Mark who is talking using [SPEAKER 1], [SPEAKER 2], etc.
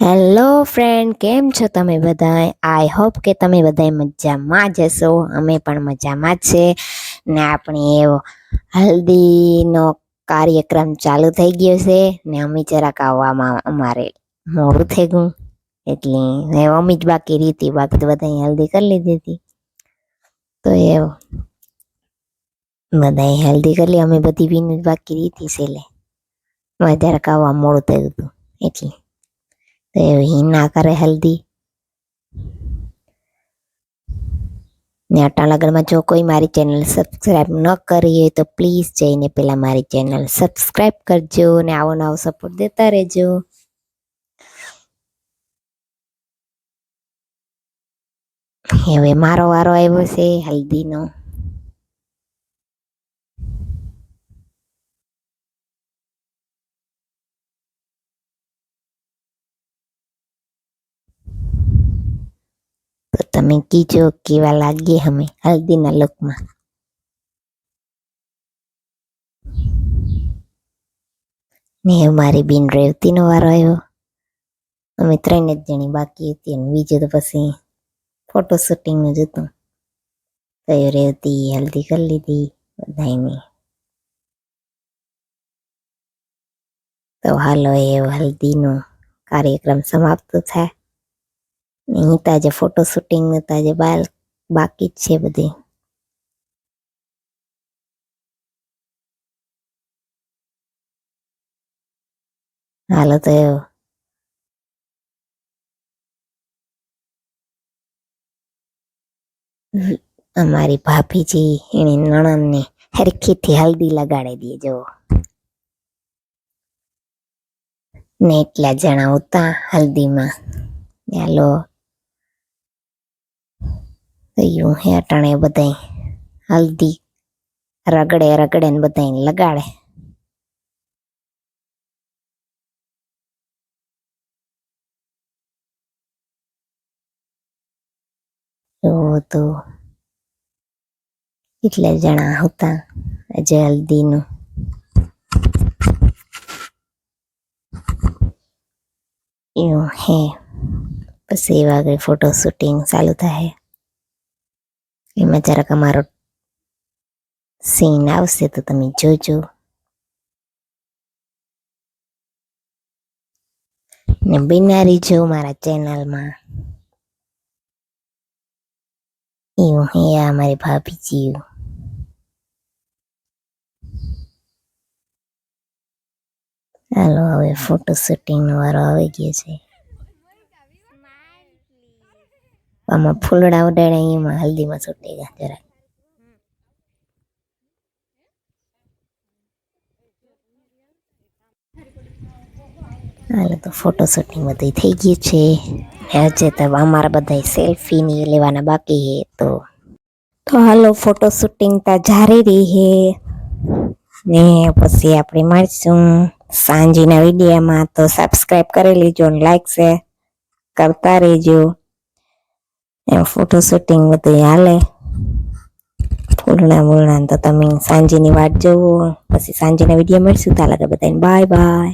[SPEAKER 1] Hello friend, કેમ છો તમે બધાય? આઈ હોપ કે તમે બધાય મજામાં જ હશો. અમે પણ મજામાં જ છે ને આપણી એવો હલ્દીનો કાર્યક્રમ ચાલુ થઈ ગયો છે ને અમે જરાક આવવામાં અમારે મોડું થઈ ગયું એટલે અમે જ બાકી રીતી બાકી તો બધા હલ્દી કરી લીધી હતી. તો એ બધા હલ્દી કરી લી, અમે બધી વિન બાકી રીતી છે એટલે જરાક આવવા મોડું થઈ ગયું એટલે તો એ ના કરે હલ્દી ને અટા લગનમાં જો કોઈ મારી ચેનલ સબસ્ક્રાઈબ ન કરી હોય તો પ્લીઝ જઈને પહેલાં મારી ચેનલ સબસ્ક્રાઈબ કરજો ને આવો નવો સપોર્ટ દેતા રહેજો. હવે મારો વારો આવ્યો છે હલ્દીનો. તો તમે કીજો કેવા લાગીએ અમે હલ્દીના લુકમાં. ને મારી બેન રેવતીનો વારો આવ્યો. અમે 3 જ જણી બાકી હતી અને બીજું તો પછી ફોટો શૂટિંગનું જ હતું. તો એ રેવતી હલ્દી કરી લીધી બધાની. તો હાલો એ હલ્દીનો કાર્યક્રમ સમાપ્ત થાય. અહીં તાજે ફોટો શૂટિંગનું તાજે બાકી જ છે બધી. હાલો તો અમારી ભાભીજી એની નણંદને હરખીથી હલ્દી લગાડી દે જો. ને એટલા જણા હતા હલ્દીમાં. હાલો થયું હે અટાણે બધાય હલ્દી રગડે ને બધાને લગાડે. તો કેટલા જણા હતા આજે હલ્દીનું. એવું હે પછી એ વાગે ફોટો શૂટિંગ ચાલુ થાય. એમાં જરાક અમારો સીન આવશે તો તમે જોજો. ને બિનારી જો મારા ચેનલમાં. એવું હે અમારી ભાભીજી. હાલો હવે ફોટો શૂટિંગનો વારો આવી ગયો છે. આમાં ફૂલડા ઉડાડ્યા એમાં હલ્દીમાં છૂટી ગયા જરાક. હાલો તો ફોટો શૂટિંગ બધું થઈ ગયું છે. હજે તો અમારા બધા સેલ્ફી ની લેવાના બાકી હે તો હાલો ફોટો શૂટિંગ તા જારી રહી હે ને પછી આપણે મળશું સાંજના વિડીયોમાં. તો સબસ્ક્રાઈબ કરી લેજો ને લાઈક શેર કરતા રહેજો. ફોટો શૂટિંગ બધું હાલે. ફૂલણા તો તમે સાંજની વાટ જોવો. પછી સાંજના વિડીયો મળશું. ત્યાં લગે બધાને બાય બાય.